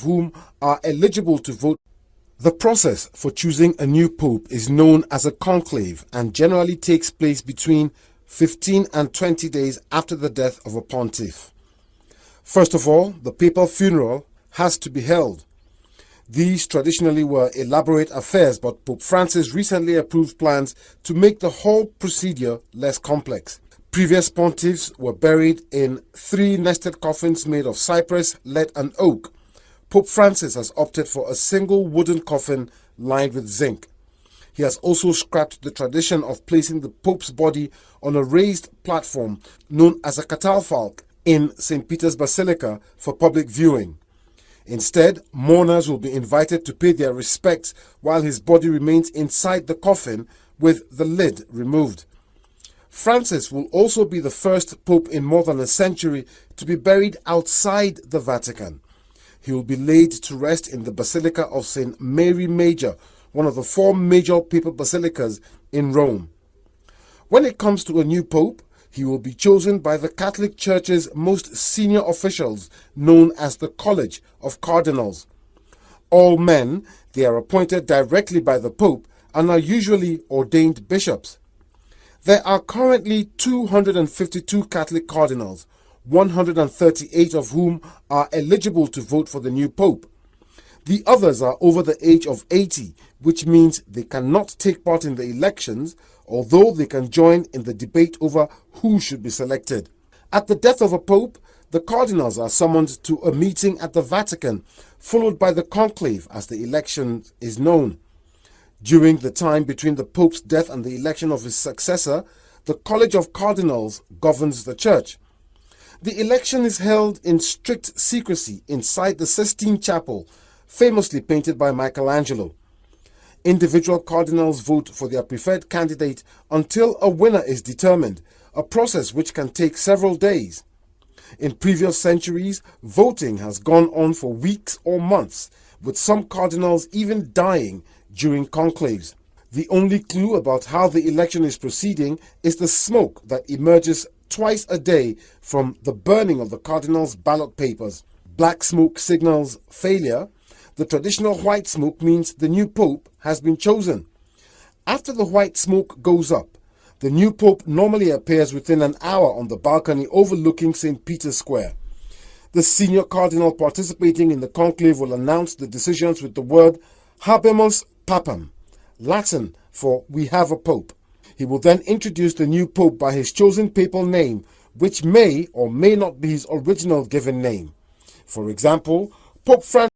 whom are eligible to vote. The process for choosing a new pope is known as a conclave and generally takes place between 15 and 20 days after the death of a pontiff. First of all, the papal funeral has to be held. These traditionally were elaborate affairs, but Pope Francis recently approved plans to make the whole procedure less complex. Previous pontiffs were buried in 3 nested coffins made of cypress, lead and oak. Pope Francis has opted for a single wooden coffin lined with zinc. He has also scrapped the tradition of placing the Pope's body on a raised platform known as a catafalque in St. Peter's Basilica for public viewing. Instead, mourners will be invited to pay their respects while his body remains inside the coffin with the lid removed. Francis will also be the first pope in more than a century to be buried outside the Vatican. He will be laid to rest in the Basilica of St. Mary Major, one of the 4 major papal basilicas in Rome. When it comes to a new pope, he will be chosen by the Catholic Church's most senior officials, known as the College of Cardinals. All men, they are appointed directly by the Pope and are usually ordained bishops. There are currently 252 Catholic cardinals, 138 of whom are eligible to vote for the new pope. The others are over the age of 80, which means they cannot take part in the elections, although they can join in the debate over who should be selected. At the death of a pope, the cardinals are summoned to a meeting at the Vatican, followed by the conclave as the election is known. During the time between the pope's death and the election of his successor, the College of Cardinals governs the church. The election is held in strict secrecy inside the Sistine Chapel, famously painted by Michelangelo. Individual cardinals vote for their preferred candidate until a winner is determined, a process which can take several days. In previous centuries, voting has gone on for weeks or months, with some cardinals even dying during conclaves. The only clue about how the election is proceeding is the smoke that emerges twice a day from the burning of the cardinals' ballot papers. Black smoke signals failure. The traditional white smoke means the new pope has been chosen. After the white smoke goes up, the new pope normally appears within an hour on the balcony overlooking St. Peter's Square. The senior cardinal participating in the conclave will announce the decisions with the word Habemus Papam, Latin for "we have a pope." He will then introduce the new pope by his chosen papal name, which may or may not be his original given name. For example, Pope Francis